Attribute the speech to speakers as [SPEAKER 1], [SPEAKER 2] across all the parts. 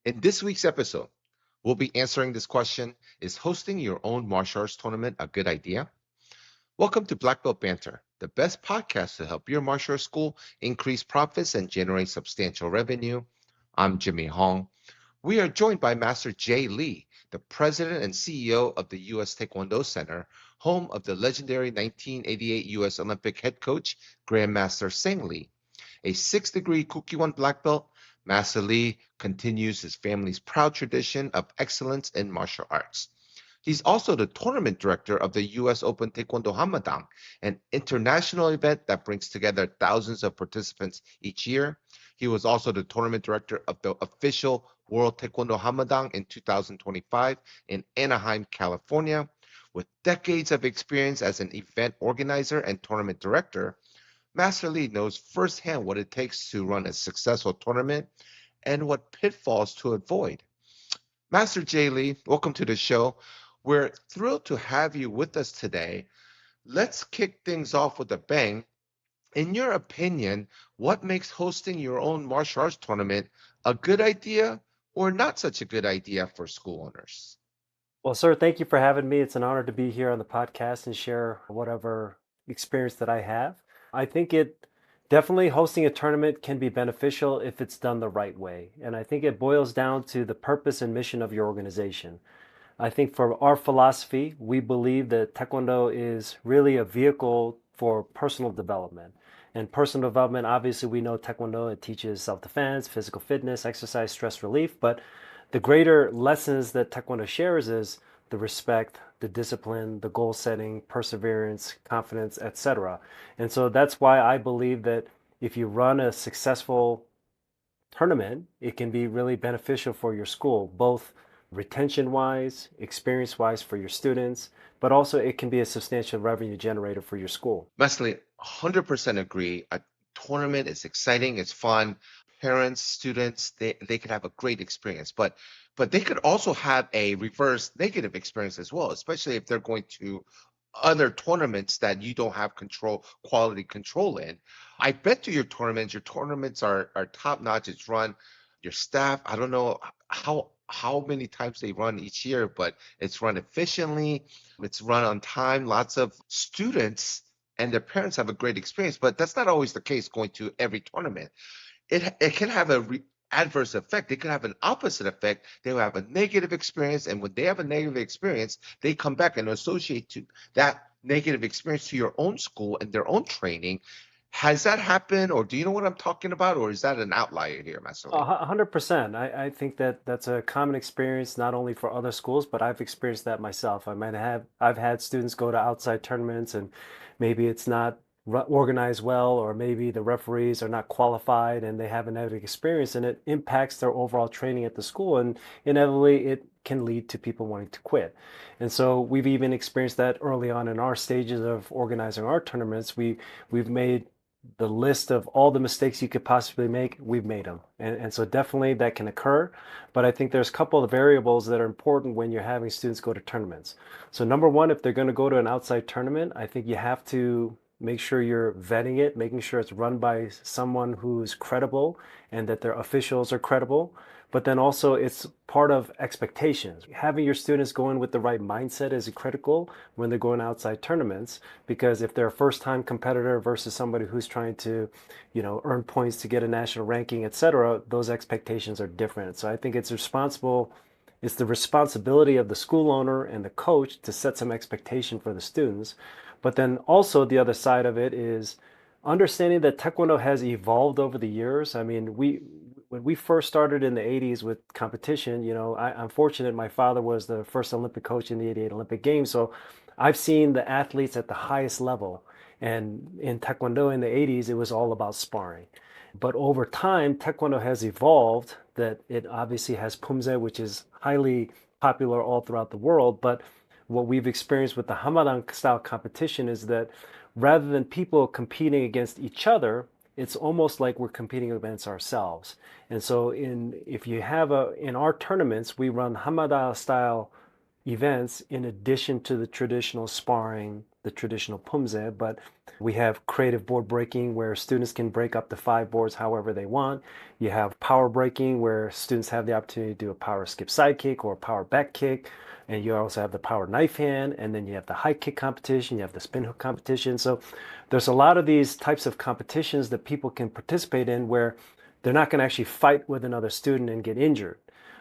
[SPEAKER 1] In this week's episode, we'll be answering this question. Is hosting your own martial arts tournament a good idea? Welcome to Black Belt Banter, the best podcast to help your martial arts school increase profits and generate substantial revenue. I'm Jimmy Hong. We are joined by Master Jay Lee, the president and CEO of the U.S. Taekwondo Center, home of the legendary 1988 U.S. Olympic head coach, Grandmaster Seng Lee. A six-degree Kukiwan black belt, Master Lee continues his family's proud tradition of excellence in martial arts. He's also the tournament director of the U.S. Open Taekwondo Hamadang, an international event that brings together thousands of participants each year. He was also the tournament director of the official World Taekwondo Hamadang in 2025 in Anaheim, California. With decades of experience as an event organizer and tournament director, Master Lee knows firsthand what it takes to run a successful tournament and what pitfalls to avoid. Master Jay Lee, welcome to the show. We're thrilled to have you with us today. Let's kick things off with a bang. In your opinion, what makes hosting your own martial arts tournament a good idea or not such a good idea for school owners?
[SPEAKER 2] Well, sir, thank you for having me. It's an honor to be here on the podcast and share whatever experience that I have. I think it definitely hosting a tournament can be beneficial if it's done the right way. And I think it boils down to the purpose and mission of your organization. I think for our philosophy, we believe that Taekwondo is really a vehicle for personal development. And personal development, obviously, we know Taekwondo, it teaches self defense, physical fitness, exercise, stress relief. But the greater lessons that Taekwondo shares is the respect, the discipline, the goal setting, perseverance, confidence, etc. And so that's why I believe that if you run a successful tournament, it can be really beneficial for your school, both retention wise, experience wise for your students, but also it can be a substantial revenue generator for your school.
[SPEAKER 1] Master Lee, 100% agree. A tournament is exciting, it's fun. Parents, students, they could have a great experience, but they could also have a reverse negative experience as well, especially if they're going to other tournaments that you don't have quality control in. I've been to your tournaments are top notch. It's run, your staff, I don't know how many times they run each year, but it's run efficiently, it's run on time, lots of students and their parents have a great experience, but that's not always the case going to every tournament. It can have adverse effect. It can have an opposite effect. They will have a negative experience, and when they have a negative experience, they come back and associate to that negative experience to your own school and their own training. Has that happened, or do you know what I'm talking about, or is that an outlier here, Master Lee?
[SPEAKER 2] 100%. I think that that's a common experience not only for other schools, but I've experienced that myself. I've had students go to outside tournaments and maybe it's not organized well, or maybe the referees are not qualified and they have a negative experience and it impacts their overall training at the school. And inevitably, it can lead to people wanting to quit. And so we've even experienced that early on in our stages of organizing our tournaments. We've made the list of all the mistakes you could possibly make, we've made them. And so definitely that can occur. But I think there's a couple of variables that are important when you're having students go to tournaments. So number one, if they're going to go to an outside tournament, I think you have to make sure you're vetting it, making sure it's run by someone who's credible and that their officials are credible. But then also it's part of expectations. Having your students go in with the right mindset is critical when they're going outside tournaments, because if they're a first-time competitor versus somebody who's trying to, earn points to get a national ranking, etc., those expectations are different. So I think it's the responsibility of the school owner and the coach to set some expectation for the students. But then also the other side of it is understanding that Taekwondo has evolved over the years. I mean, when we first started in the 80s with competition, I'm fortunate my father was the first Olympic coach in the 88 Olympic Games. So I've seen the athletes at the highest level. And in Taekwondo in the 80s, it was all about sparring. But over time, Taekwondo has evolved that it obviously has Poomsae, which is highly popular all throughout the world. But what we've experienced with the Hamadang-style competition is that rather than people competing against each other, it's almost like we're competing against ourselves. And so in our tournaments, we run Hamadang style events in addition to the traditional sparring, the traditional Poomsae, but we have creative board breaking where students can break up to 5 boards however they want. You have power breaking where students have the opportunity to do a power skip side kick or a power back kick. And you also have the power knife hand, and then you have the high kick competition, you have the spin hook competition. So there's a lot of these types of competitions that people can participate in where they're not going to actually fight with another student and get injured.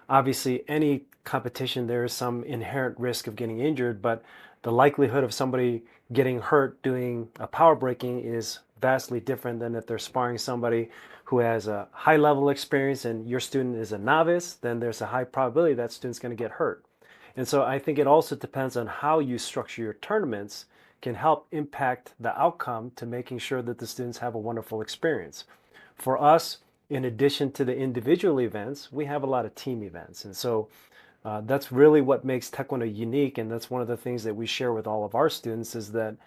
[SPEAKER 2] Obviously, any competition, there is some inherent risk of getting injured, but the likelihood of somebody getting hurt doing a power breaking is vastly different than if they're sparring somebody who has a high level experience and your student is a novice, then there's a high probability that student's going to get hurt. And so I think it also depends on how you structure your tournaments can help impact the outcome to making sure that the students have a wonderful experience. For us, in addition to the individual events, we have a lot of team events. And so that's really what makes Taekwondo unique. And that's one of the things that we share with all of our students is that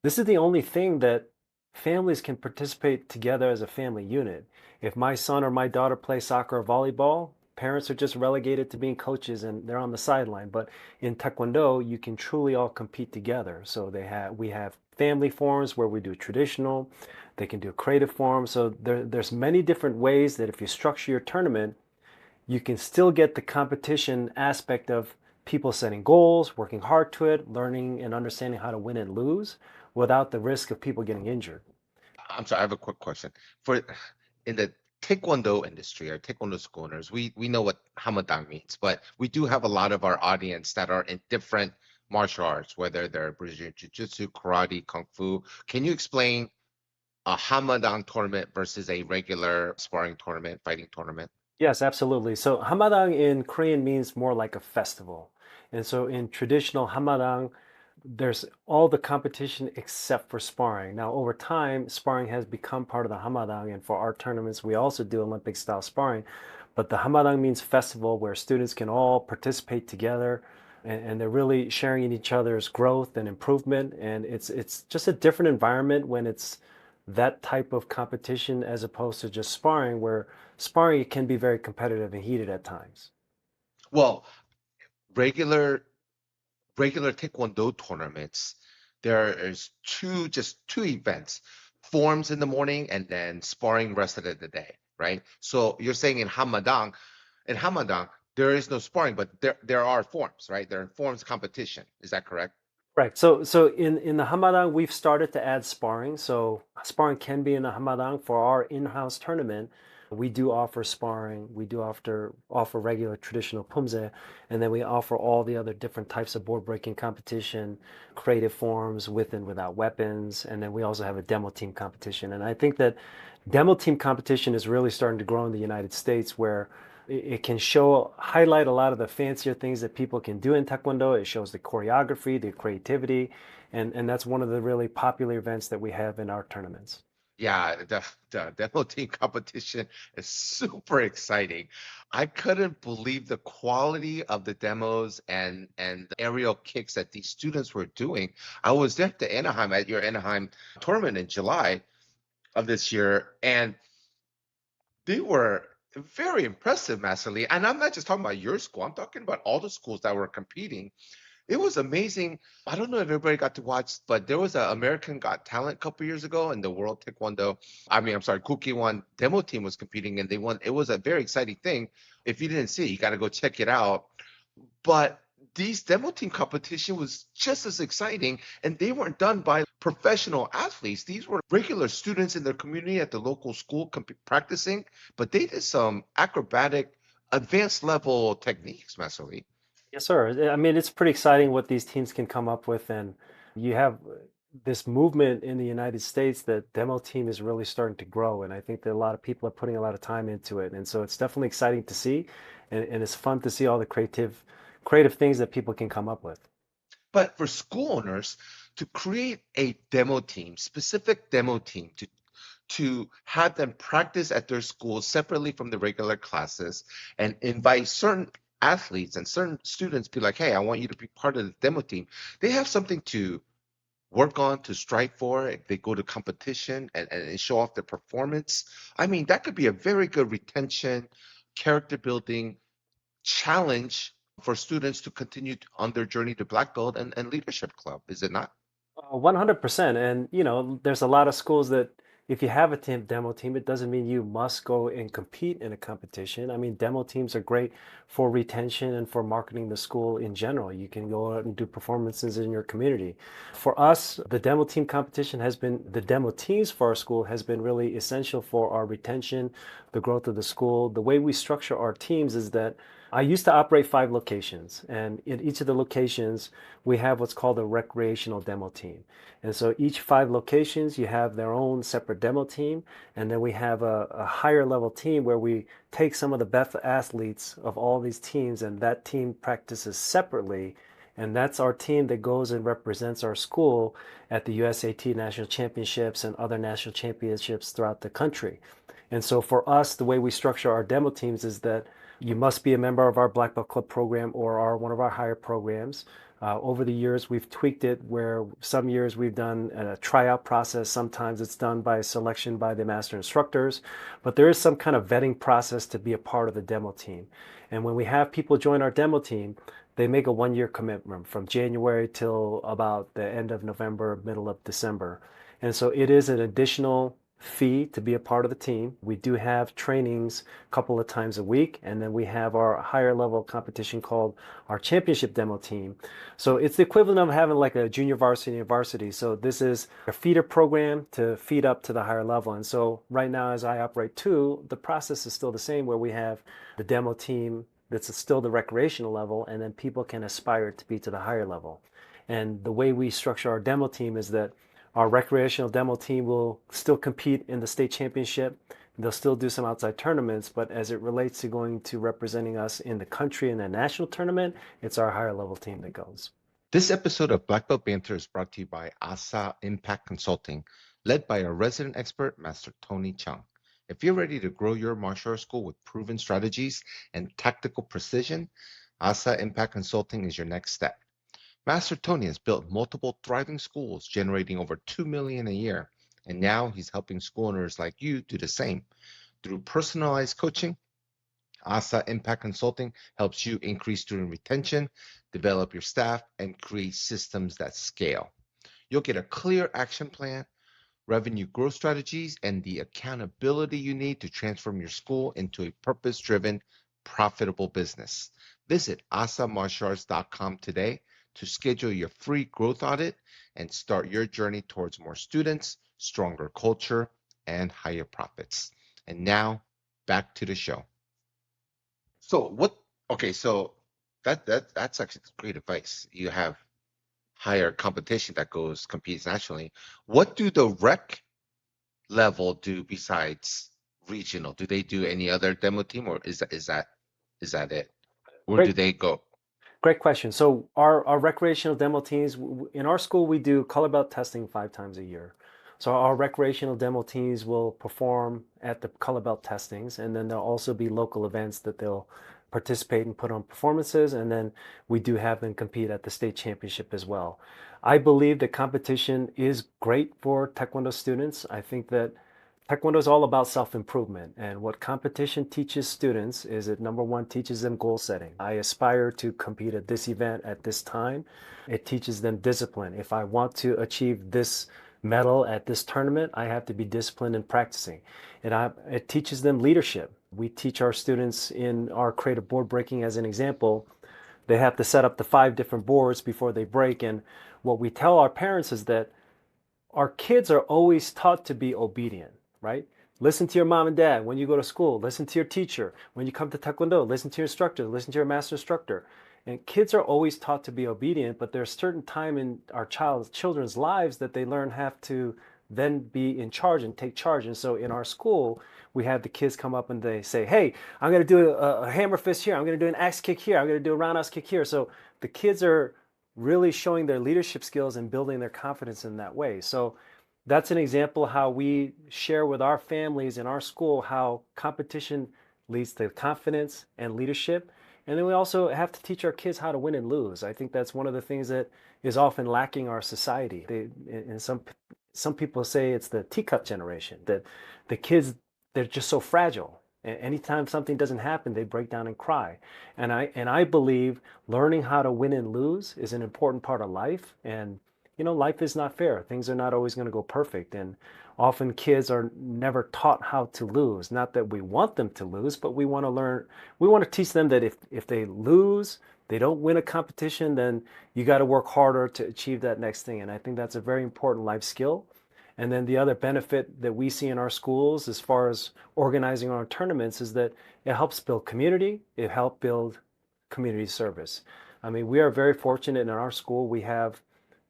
[SPEAKER 2] this is the only thing that families can participate together as a family unit. If my son or my daughter play soccer or volleyball, parents are just relegated to being coaches and they're on the sideline. But in Taekwondo, you can truly all compete together. So we have family forums where we do traditional, they can do creative forums. So there's many different ways that if you structure your tournament, you can still get the competition aspect of people setting goals, working hard to it, learning and understanding how to win and lose without the risk of people getting injured.
[SPEAKER 1] I'm sorry, I have a quick question. For in the Taekwondo industry or Taekwondo school owners, we know what Hamadang means, but we do have a lot of our audience that are in different martial arts, whether they're Brazilian Jiu-Jitsu, karate, kung fu. Can you explain a Hamadang tournament versus a regular sparring tournament, fighting tournament?
[SPEAKER 2] Yes, absolutely. So Hamadang in Korean means more like a festival. And so in traditional Hamadang, there's all the competition except for sparring. Now, over time, sparring has become part of the Hamadang, and for our tournaments, we also do Olympic style sparring. But the Hamadang means festival where students can all participate together and they're really sharing in each other's growth and improvement. And it's just a different environment when it's that type of competition as opposed to just sparring, where sparring can be very competitive and heated at times.
[SPEAKER 1] Well, regular regular Taekwondo tournaments, there is two events, forms in the morning and then sparring rest of the day, right? So you're saying in Hamadang, there is no sparring, but there are forms, right? There are forms competition. Is that correct?
[SPEAKER 2] Right. So in the Hamadang, we've started to add sparring. So sparring can be in the Hamadang for our in-house tournament. We do offer sparring. We do offer regular traditional Poomsae, and then we offer all the other different types of board breaking competition, creative forms with and without weapons, and then we also have a demo team competition. And I think that demo team competition is really starting to grow in the United States, where it can highlight a lot of the fancier things that people can do in Taekwondo. It shows the choreography, the creativity, and that's one of the really popular events that we have in our tournaments.
[SPEAKER 1] Yeah, the demo team competition is super exciting. I couldn't believe the quality of the demos and the aerial kicks that these students were doing. I was there at your Anaheim tournament in July of this year, and they were very impressive, Master Lee. And I'm not just talking about your school, I'm talking about all the schools that were competing. It was amazing. I don't know if everybody got to watch, but there was an American Got Talent a couple years ago in the World Taekwondo. I mean, I'm sorry, Kuki One demo team was competing and they won. It was a very exciting thing. If you didn't see it, you got to go check it out. But these demo team competition was just as exciting, and they weren't done by professional athletes. These were regular students in their community at the local school practicing, but they did some acrobatic, advanced level techniques, Master Lee.
[SPEAKER 2] Yes, sir. I mean, it's pretty exciting what these teams can come up with, and you have this movement in the United States that demo team is really starting to grow, and I think that a lot of people are putting a lot of time into it, and so it's definitely exciting to see, and it's fun to see all the creative things that people can come up with.
[SPEAKER 1] But for school owners to create a demo team, specific demo team to have them practice at their school separately from the regular classes and invite certain athletes and certain students be like, hey, I want you to be part of the demo team. They have something to work on, to strive for. If they go to competition and show off their performance, I mean, that could be a very good retention, character building challenge for students to continue on their journey to black belt and leadership club, is it not?
[SPEAKER 2] 100%. And, there's a lot of schools that if you have a demo team, it doesn't mean you must go and compete in a competition. I mean, demo teams are great for retention and for marketing the school in general. You can go out and do performances in your community. For us, the demo teams for our school has been really essential for our retention, the growth of the school. The way we structure our teams is that I used to operate 5 locations, and in each of the locations, we have what's called a recreational demo team. And so each 5 locations, you have their own separate demo team. And then we have a higher level team where we take some of the best athletes of all these teams, and that team practices separately. And that's our team that goes and represents our school at the USAT national championships and other national championships throughout the country. And so for us, the way we structure our demo teams is that you must be a member of our Black Belt Club program or one of our higher programs. Over the years, we've tweaked it where some years we've done a tryout process. Sometimes it's done by selection by the master instructors, but there is some kind of vetting process to be a part of the demo team. And when we have people join our demo team, they make a 1 year commitment from January till about the end of November, middle of December. And so it is an additional fee to be a part of the team. We do have trainings a couple of times a week, and then we have our higher level competition called our championship demo team. So it's the equivalent of having like a junior varsity and varsity. So this is a feeder program to feed up to the higher level. And so right now, as I operate two, the process is still the same where we have the demo team that's still the recreational level, and then people can aspire to be to the higher level. And the way we structure our demo team is that our recreational demo team will still compete in the state championship. They'll still do some outside tournaments, but as it relates to going to representing us in the country in the national tournament, it's our higher level team that goes.
[SPEAKER 1] This episode of Black Belt Banter is brought to you by ASA Impact Consulting, led by our resident expert, Master Tony Chung. If you're ready to grow your martial arts school with proven strategies and tactical precision, ASA Impact Consulting is your next step. Master Tony has built multiple thriving schools generating over $2 million a year, and now he's helping school owners like you do the same. Through personalized coaching, ASA Impact Consulting helps you increase student retention, develop your staff, and create systems that scale. You'll get a clear action plan, revenue growth strategies, and the accountability you need to transform your school into a purpose-driven, profitable business. Visit asamartialarts.com today to schedule your free growth audit and start your journey towards more students, stronger culture, and higher profits. And now, back to the show. So what? Okay, so that's actually great advice. You have higher competition that goes competes nationally. What do the rec level do besides regional? Do they do any other demo team, or is that it? Where do
[SPEAKER 2] Great,
[SPEAKER 1] they go?
[SPEAKER 2] great question. So our recreational demo teams in our school, we do color belt testing 5 times a year. So our recreational demo teams will perform at the color belt testings, and then there'll also be local events that they'll participate and put on performances, and then we do have them compete at the state championship as well. I believe that competition is great for Taekwondo students. I think that Taekwondo is all about self-improvement, and what competition teaches students is it number one teaches them goal setting. I aspire to compete at this event at this time. It teaches them discipline. If I want to achieve this medal at this tournament, I have to be disciplined in practicing. It teaches them leadership. We teach our students in our creative board breaking as an example. They have to set up the 5 different boards before they break, and what we tell our parents is that our kids are always taught to be obedient, right? Listen to your mom and dad when you go to school. Listen to your teacher. When you come to Taekwondo, listen to your instructor. Listen to your master instructor. And kids are always taught to be obedient, but there's a certain time in our children's lives that they learn have to then be in charge and take charge. And so in our school, we have the kids come up and they say, hey, I'm going to do a hammer fist here. I'm going to do an axe kick here. I'm going to do a roundhouse kick here. So the kids are really showing their leadership skills and building their confidence in that way. So that's an example how we share with our families in our school how competition leads to confidence and leadership. And then we also have to teach our kids how to win and lose. I think that's one of the things that is often lacking our society. And some people say it's the teacup generation, that the kids, they're just so fragile. And anytime something doesn't happen, they break down and cry. And I believe learning how to win and lose is an important part of life. And life is not fair. Things are not always going to go perfect. And often kids are never taught how to lose. Not that we want them to lose, but we want to teach them that if they lose, they don't win a competition, then you got to work harder to achieve that next thing. And I think that's a very important life skill. And then the other benefit that we see in our schools as far as organizing our tournaments is that it helps build community, it helps build community service. I mean, we are very fortunate in our school. We have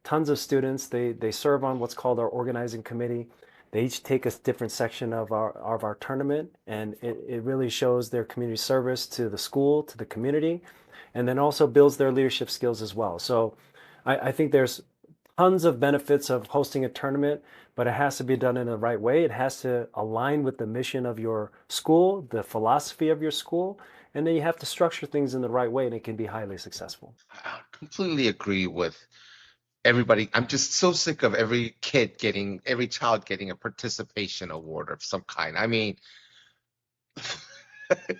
[SPEAKER 2] tons of students. They serve on what's called our organizing committee. They each take a different section of our tournament, and it really shows their community service to the school, to the community, and then also builds their leadership skills as well. So I think there's tons of benefits of hosting a tournament, but it has to be done in the right way. It has to align with the mission of your school, the philosophy of your school, and then you have to structure things in the right way, and it can be highly successful.
[SPEAKER 1] I completely agree with everybody. I'm just so sick of every child getting a participation award of some kind. I mean,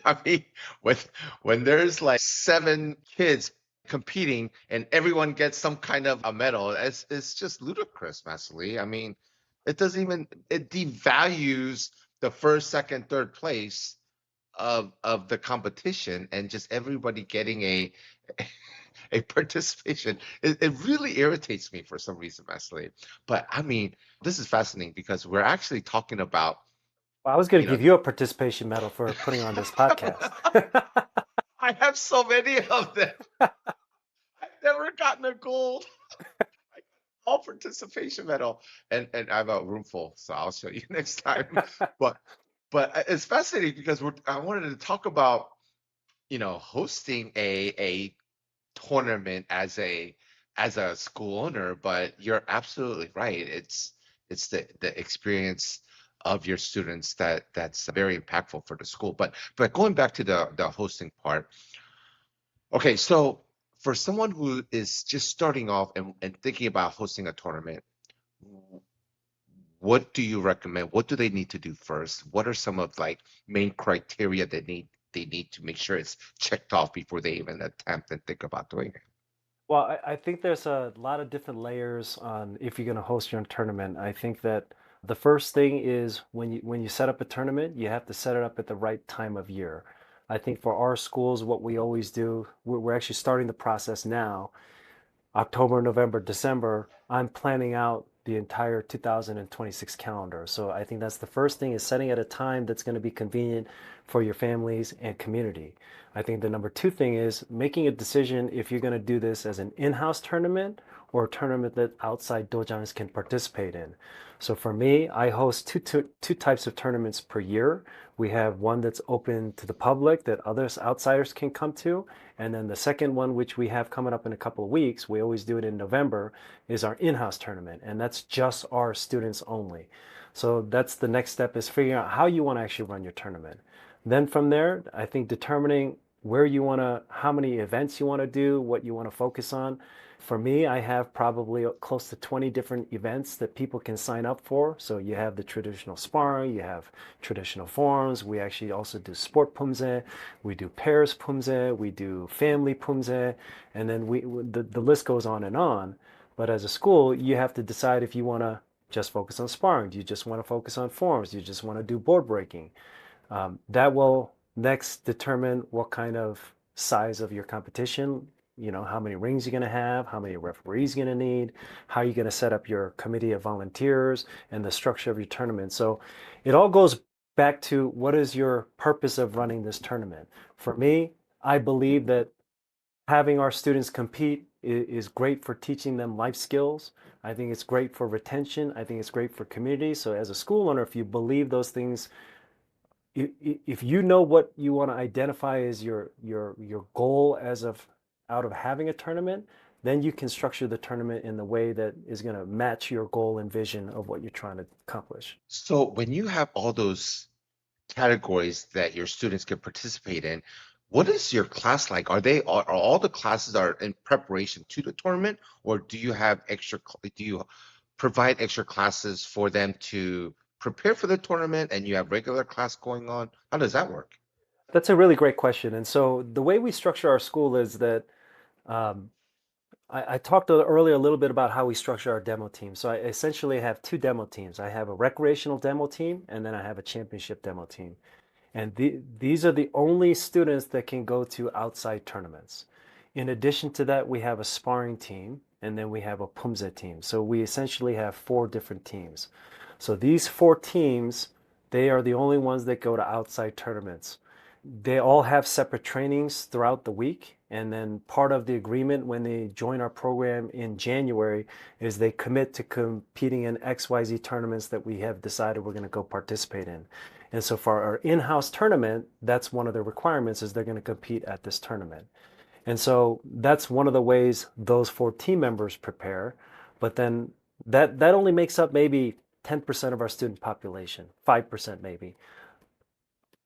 [SPEAKER 1] I mean, with when there's like seven kids competing and everyone gets some kind of a medal, it's just ludicrous, massively. I mean, it devalues the first, second, third place of the competition and just everybody getting a participation. It really irritates me for some reason, massively. But I mean, this is fascinating because we're actually talking about,
[SPEAKER 2] Well, I was going
[SPEAKER 1] you
[SPEAKER 2] to
[SPEAKER 1] know,
[SPEAKER 2] give you a participation medal for putting on this podcast.
[SPEAKER 1] I have so many of them. I've never gotten a gold. All participation medal, and I have a room full, so I'll show you next time. But it's fascinating because I wanted to talk about hosting a tournament as a school owner, but you're absolutely right. It's the experience of your students that's very impactful for the school. But going back to the hosting part, okay, so for someone who is just starting off and thinking about hosting a tournament, what do you recommend? What do they need to do first? What are some of like main criteria that they need to make sure it's checked off before they even attempt and think about doing it?
[SPEAKER 2] Well, I think there's a lot of different layers on if you're going to host your own tournament. I think that the first thing is when you set up a tournament, you have to set it up at the right time of year. I think for our schools, what we always do, we're actually starting the process now. October, November, December, I'm planning out the entire 2026 calendar. So I think that's the first thing is setting at a time that's going to be convenient for your families and community. I think the number two thing is making a decision if you're going to do this as an in-house tournament or a tournament that outside dojangs can participate in. So for me, I host two types of tournaments per year. We have one that's open to the public that others outsiders can come to, and then the second one, which we have coming up in a couple of weeks, we always do it in November, is our in-house tournament. And that's just our students only. So that's the next step is figuring out how you want to actually run your tournament. Then from there, I think determining where you want to, how many events you want to do, what you want to focus on. For me, I have probably close to 20 different events that people can sign up for. So you have the traditional sparring, you have traditional forms. We actually also do sport Poomsae, we do pairs Poomsae, we do family Poomsae, and then the list goes on and on. But as a school, you have to decide if you want to just focus on sparring. Do you just want to focus on forms? Do you just want to do board breaking? That will next determine what kind of size of your competition, how many rings you're going to have, how many referees you're going to need, how you're going to set up your committee of volunteers, and the structure of your tournament. So it all goes back to what is your purpose of running this tournament. For me, I believe that having our students compete is great for teaching them life skills. I think it's great for retention. I think it's great for community. So as a school owner, if you believe those things, if you know what you want to identify as your goal as of out of having a tournament, then you can structure the tournament in the way that is going to match your goal and vision of what you're trying to accomplish.
[SPEAKER 1] So when you have all those categories that your students can participate in, what is your class like? Are all the classes are in preparation to the tournament, or do you have do you provide extra classes for them to prepare for the tournament and you have regular class going on? How does that work?
[SPEAKER 2] That's a really great question. And so the way we structure our school is that um, I talked earlier a little bit about how we structure our demo team. So I essentially have two demo teams. I have a recreational demo team, and then I have a championship demo team. And these are the only students that can go to outside tournaments. In addition to that, we have a sparring team, and then we have a Poomsae team. So we essentially have four different teams. So these four teams, they are the only ones that go to outside tournaments. They all have separate trainings throughout the week. And then part of the agreement when they join our program in January is they commit to competing in XYZ tournaments that we have decided we're going to go participate in. And so for our in-house tournament, that's one of the requirements is they're going to compete at this tournament. And so that's one of the ways those four team members prepare. But then that only makes up maybe 10% of our student population, 5% maybe.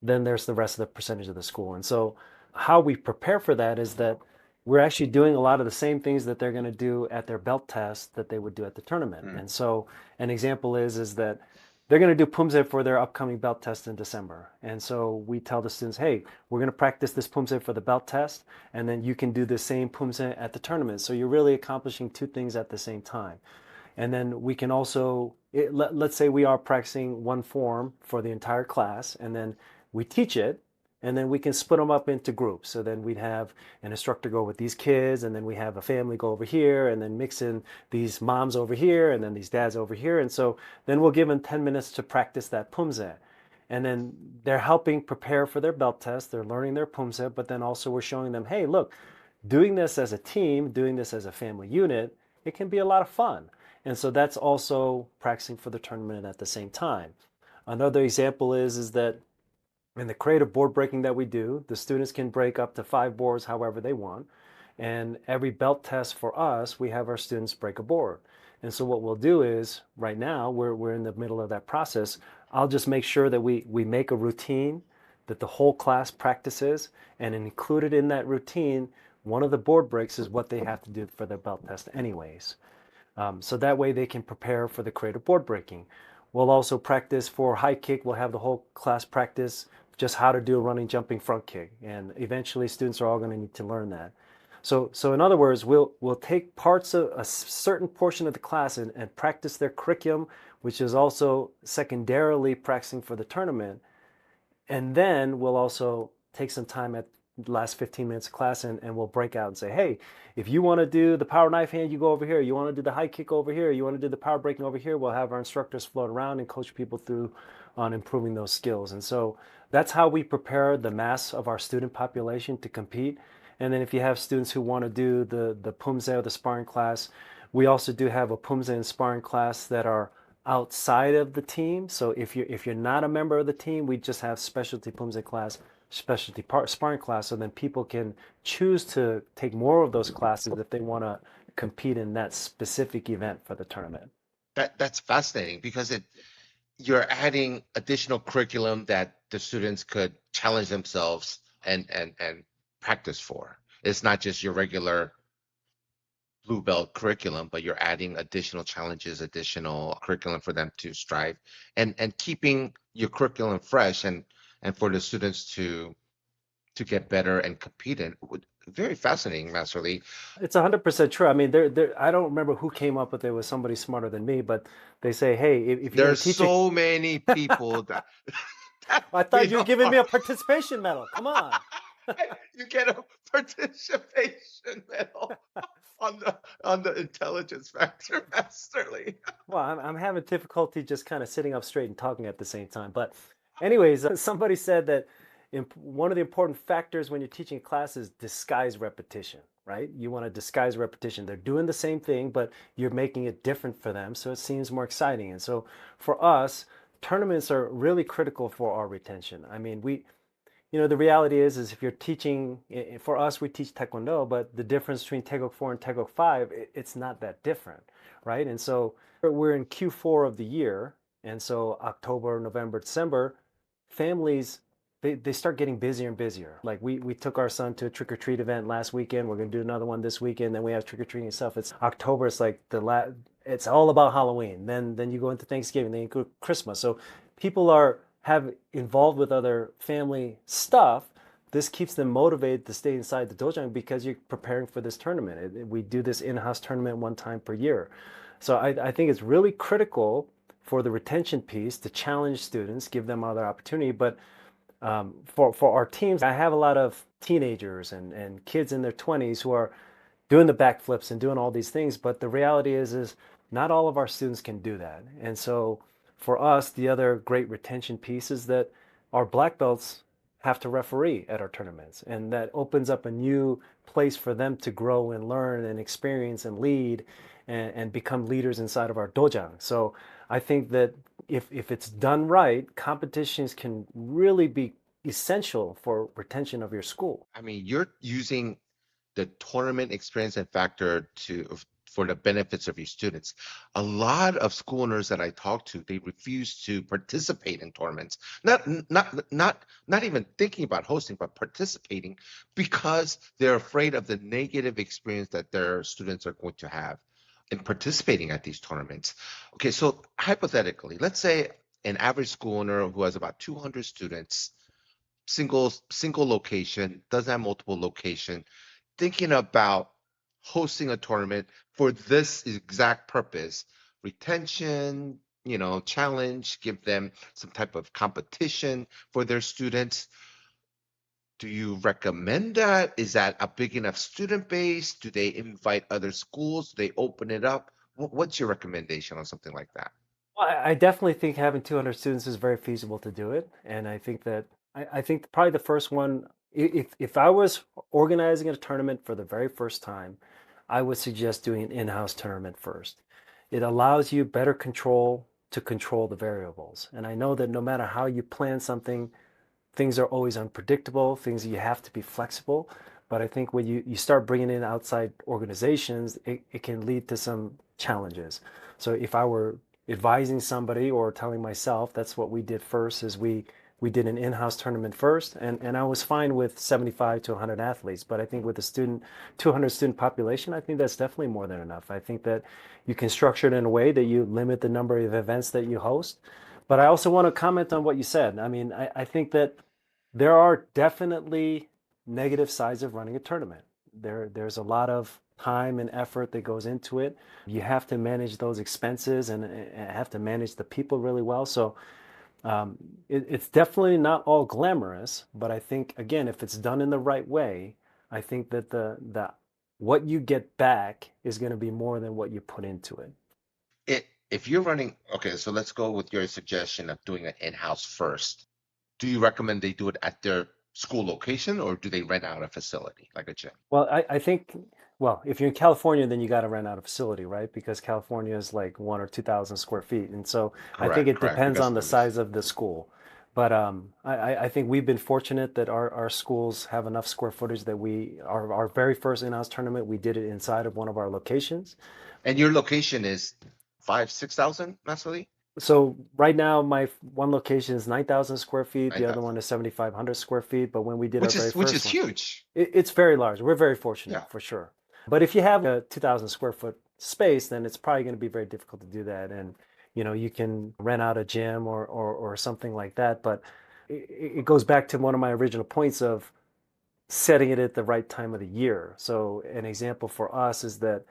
[SPEAKER 2] Then there's the rest of the percentage of the school. And so how we prepare for that is that we're actually doing a lot of the same things that they're going to do at their belt test that they would do at the tournament.
[SPEAKER 1] Mm.
[SPEAKER 2] And so an example is that they're going to do Poomsae for their upcoming belt test in December. And so we tell the students, hey, we're going to practice this Poomsae for the belt test, and then you can do the same Poomsae at the tournament. So you're really accomplishing two things at the same time. And then we can also, let's say we are practicing one form for the entire class, and then we teach it, and then we can split them up into groups. So then we'd have an instructor go with these kids, and then we have a family go over here, and then mix in these moms over here, and then these dads over here. And so then we'll give them 10 minutes to practice that Poomsae. And then they're helping prepare for their belt test. They're learning their Poomsae, but then also we're showing them, hey, look, doing this as a team, doing this as a family unit, it can be a lot of fun. And so that's also practicing for the tournament at the same time. Another example is that in the creative board breaking that we do, the students can break up to 5 boards however they want. And every belt test for us, we have our students break a board. And so what we'll do is, right now, we're in the middle of that process. I'll just make sure that we make a routine that the whole class practices, and included in that routine, one of the board breaks is what they have to do for their belt test anyways. So that way they can prepare for the creative board breaking. We'll also practice for high kick. We'll have the whole class practice just how to do a running, jumping front kick. And eventually students are all going to need to learn that. So in other words, we'll take parts of a certain portion of the class and practice their curriculum, which is also secondarily practicing for the tournament. And then we'll also take some time at the last 15 minutes of class and we'll break out and say, hey, if you want to do the power knife hand, you go over here. You want to do the high kick over here. You want to do the power breaking over here. We'll have our instructors float around and coach people through on improving those skills. And so that's how we prepare the mass of our student population to compete. And then if you have students who want to do the Poomsae or the sparring class, we also do have a Poomsae and sparring class that are outside of the team. So if you're not a member of the team, we just have specialty Poomsae class, specialty sparring class, so then people can choose to take more of those classes if they want to compete in that specific event for the tournament.
[SPEAKER 1] That's fascinating because you're adding additional curriculum that the students could challenge themselves and practice for. It's not just your regular blue belt curriculum, but you're adding additional challenges, additional curriculum for them to strive and keeping your curriculum fresh and for the students to get better and compete in. Very fascinating, Master Lee.
[SPEAKER 2] It's 100% true. I mean, I don't remember who came up with it. It was somebody smarter than me, but they say, hey, if you're
[SPEAKER 1] There's
[SPEAKER 2] teaching,
[SPEAKER 1] so many people that,
[SPEAKER 2] I thought you were giving me a participation medal. Come on.
[SPEAKER 1] you get a participation medal on the intelligence factor, Master Lee.
[SPEAKER 2] Well, I'm having difficulty just kind of sitting up straight and talking at the same time. But anyways, somebody said that one of the important factors when you're teaching a class is disguise repetition, right? You want to disguise repetition. They're doing the same thing, but you're making it different for them, so it seems more exciting. And so for us, tournaments are really critical for our retention. I mean, the reality is if you're teaching, for us, we teach Taekwondo, but the difference between Taekwondo 4 and Taekwondo 5, it's not that different, right? And so we're in Q4 of the year, and so October, November, December, families, they start getting busier and busier. Like we took our son to a trick-or-treat event last weekend. We're going to do another one this weekend. Then we have trick-or-treating stuff. It's October. It's like it's all about Halloween. Then you go into Thanksgiving. Then you go to Christmas. So people have involved with other family stuff, this keeps them motivated to stay inside the dojo because you're preparing for this tournament. We do this in-house tournament one time per year. So I think it's really critical for the retention piece to challenge students, give them other opportunity. But for our teams, I have a lot of teenagers and kids in their 20s who are doing the backflips and doing all these things. But the reality is not all of our students can do that. And so for us, the other great retention piece is that our black belts have to referee at our tournaments. And that opens up a new place for them to grow and learn and experience and lead and become leaders inside of our dojang. So I think that if it's done right, competitions can really be essential for retention of your school.
[SPEAKER 1] I mean, you're using the tournament experience and factor for the benefits of your students. A lot of school owners that I talk to, they refuse to participate in tournaments. Not even thinking about hosting, but participating because they're afraid of the negative experience that their students are going to have in participating at these tournaments. Okay, so hypothetically, let's say an average school owner who has about 200 students, single location, doesn't have multiple location, thinking about hosting a tournament for this exact purpose, retention, challenge, give them some type of competition for their students. Do you recommend that? Is that a big enough student base? Do they invite other schools? Do they open it up? What's your recommendation on something like that?
[SPEAKER 2] Well, I definitely think having 200 students is very feasible to do it. And I think that I think probably the first one, if I was organizing a tournament for the very first time, I would suggest doing an in-house tournament first. It allows you better control to control the variables. And I know that no matter how you plan something, things are always unpredictable, things you have to be flexible. But I think when you start bringing in outside organizations, it can lead to some challenges. So if I were advising somebody or telling myself, that's what we did first, is we did an in-house tournament first, and I was fine with 75 to 100 athletes. But I think with the 200 student population, I think that's definitely more than enough. I think that you can structure it in a way that you limit the number of events that you host. But I also want to comment on what you said. I mean, I think that there are definitely negative sides of running a tournament. There's a lot of time and effort that goes into it. You have to manage those expenses and have to manage the people really well. So um, it's definitely not all glamorous, but I think again, if it's done in the right way, I think that the what you get back is going to be more than what you put into it.
[SPEAKER 1] If you're running, okay, so let's go with your suggestion of doing it in-house first. Do you recommend they do it at their school location or do they rent out a facility like a gym?
[SPEAKER 2] Well, I think, well, if you're in California, then you got to rent out a facility, right? Because California is like 1 or 2,000 square feet. And so I think
[SPEAKER 1] Correct,
[SPEAKER 2] it
[SPEAKER 1] correct.
[SPEAKER 2] depends
[SPEAKER 1] Because
[SPEAKER 2] on the size of the school. But I think we've been fortunate that our schools have enough square footage that our very first in-house tournament, we did it inside of one of our locations.
[SPEAKER 1] and your location is 6,000 necessarily?
[SPEAKER 2] So right now, my one location is 9,000 square feet. The other
[SPEAKER 1] 9,000.
[SPEAKER 2] one is 7,500 square feet. But when we did our
[SPEAKER 1] Which
[SPEAKER 2] very
[SPEAKER 1] is which is
[SPEAKER 2] first one,
[SPEAKER 1] huge.
[SPEAKER 2] it's very large. We're very fortunate
[SPEAKER 1] Yeah.
[SPEAKER 2] for sure. But if you have a 2,000 square foot space, then it's probably going to be very difficult to do that. And you can rent out a gym or something like that. But it goes back to one of my original points of setting it at the right time of the year. So an example for us is that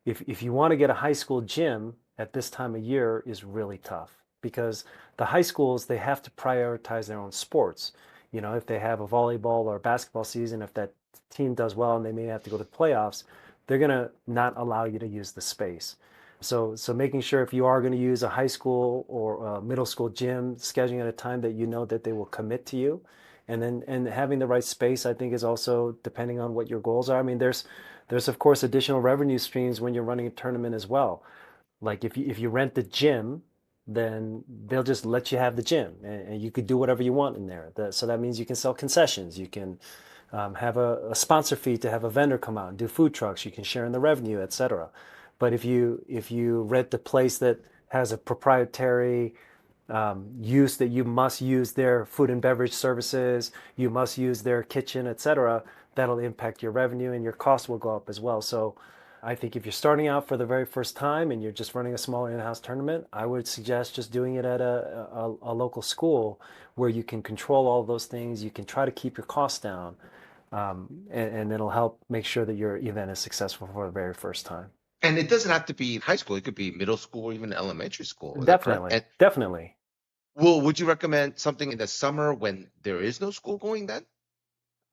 [SPEAKER 2] if you want to get a high school gym at this time of year is really tough because the high schools, they have to prioritize their own sports. If they have a volleyball or basketball season, if that team does well and they may have to go to the playoffs, they're going to not allow you to use the space. So making sure if you are going to use a high school or a middle school gym, scheduling at a time that you know that they will commit to you, and having the right space, I think is also depending on what your goals are. I mean, there's of course additional revenue streams when you're running a tournament as well. Like if you rent the gym, then they'll just let you have the gym, and you could do whatever you want in there. So that means you can sell concessions, you can have a sponsor fee to have a vendor come out and do food trucks. You can share in the revenue, etc. But if you rent the place that has a proprietary use that you must use their food and beverage services, you must use their kitchen, etc., that'll impact your revenue and your cost will go up as well. So I think if you're starting out for the very first time and you're just running a smaller in-house tournament, I would suggest just doing it at a local school where you can control all those things. You can try to keep your costs down, and it'll help make sure that your event is successful for the very first time.
[SPEAKER 1] And it doesn't have to be high school. It could be middle school or even elementary school. Is that correct?
[SPEAKER 2] Definitely,
[SPEAKER 1] And
[SPEAKER 2] definitely.
[SPEAKER 1] would you recommend something in the summer when there is no school going then?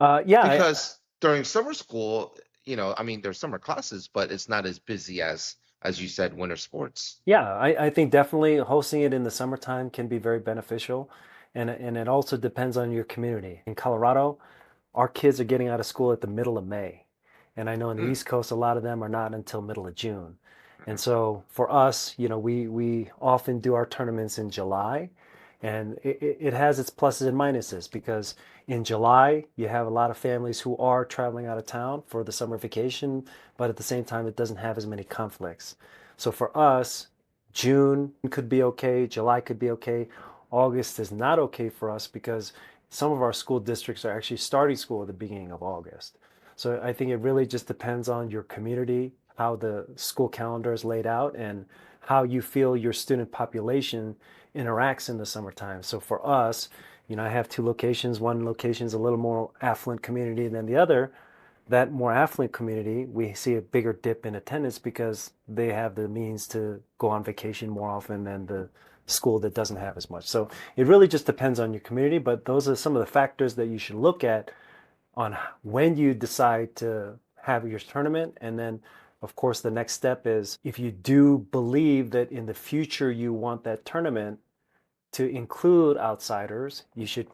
[SPEAKER 2] Yeah,
[SPEAKER 1] Because during summer school, I mean, there's summer classes, but it's not as busy as you said, winter sports.
[SPEAKER 2] yeah, I think definitely hosting it in the summertime can be very beneficial, and it also depends on your community. In Colorado, our kids are getting out of school at the middle of May. And I know in the
[SPEAKER 1] Mm,
[SPEAKER 2] East Coast, a lot of them are not until middle of June. And
[SPEAKER 1] mhm.
[SPEAKER 2] so for us, we often do our tournaments in July. And it has its pluses and minuses because in July, you have a lot of families who are traveling out of town for the summer vacation, but at the same time, it doesn't have as many conflicts. So for us, June could be okay, July could be okay. August is not okay for us because some of our school districts are actually starting school at the beginning of August. So I think it really just depends on your community, how the school calendar is laid out, and how you feel your student population interacts in the summertime. So for us, I have two locations. One location is a little more affluent community than the other. That more affluent community, we see a bigger dip in attendance because they have the means to go on vacation more often than the school that doesn't have as much. So it really just depends on your community, but those are some of the factors that you should look at on when you decide to have your tournament. And then, of course, the next step is if you do believe that in the future you want that tournament to include outsiders, you should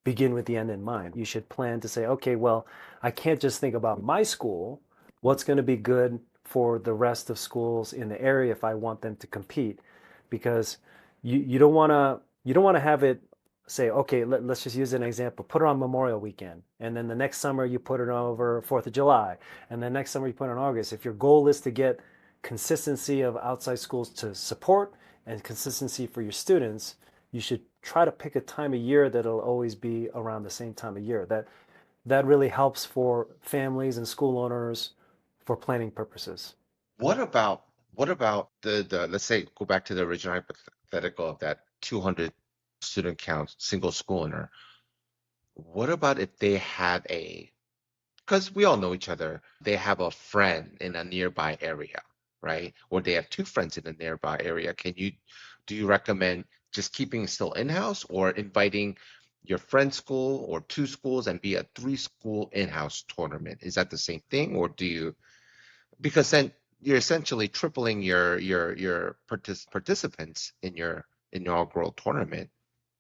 [SPEAKER 2] begin with the end in mind. You should plan to say, okay, well, I can't just think about my school. What's going to be good for the rest of schools in the area if I want them to compete? Because you don't want to have it say, okay, let's just use an example. Put it on Memorial Weekend, and then the next summer you put it over Fourth of July, and then next summer you put it on August. If your goal is to get consistency of outside schools to support and consistency for your students, you should try to pick a time of year that'll always be around the same time of year. That really helps for families and school owners for planning purposes.
[SPEAKER 1] What about what about the let's say go back to the original hypothetical of that 200 student count single school owner. What about if they have because we all know each other, they have a friend in a nearby area, right? Or they have two friends in a nearby area. Do you recommend just keeping it still in-house or inviting your friend's school or two schools and be a three-school in-house tournament? Is that the same thing, or because then you're essentially tripling your participants in your inaugural tournament,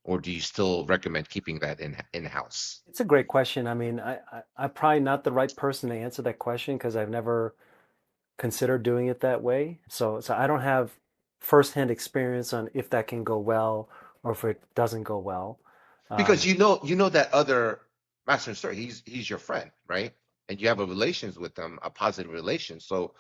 [SPEAKER 1] or do you still recommend keeping that in-house?
[SPEAKER 2] It's a great question. I mean, I'm probably not the right person to answer that question because I've never considered doing it that way. So I don't have firsthand experience on if that can go well or if it doesn't go well.
[SPEAKER 1] Because
[SPEAKER 2] Um,
[SPEAKER 1] you know that other master instructor, he's your friend, right? And you have a relations with them, a positive relation. So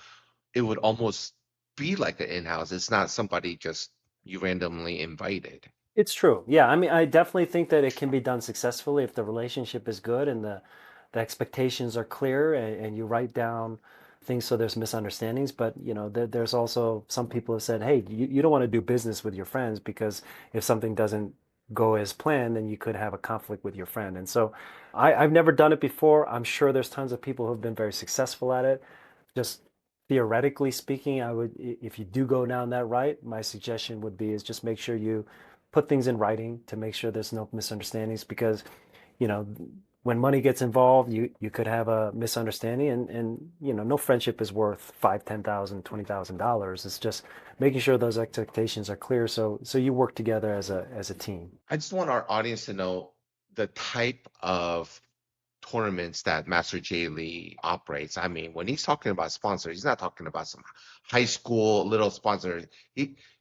[SPEAKER 1] it would almost be like an in-house. It's not somebody just you randomly invited.
[SPEAKER 2] It's true. Yeah, I mean, I definitely think that it can be done successfully if the relationship is good and the expectations are clear and you write down things so there's misunderstandings. But, there's also some people have said, hey, you don't want to do business with your friends because if something doesn't go as planned, then you could have a conflict with your friend. And so I've never done it before. I'm sure there's tons of people who have been very successful at it. Just theoretically speaking, if you do go down that right, my suggestion would be is just make sure you put things in writing to make sure there's no misunderstandings because, you know, when money gets involved, you could have a misunderstanding and no friendship is worth five, 10,000, $20,000. It's just making sure those expectations are clear so you work together as a team.
[SPEAKER 1] I just want our audience to know the type of tournaments that Master Jay Lee operates. I mean, when he's talking about sponsors, he's not talking about some high school little sponsors.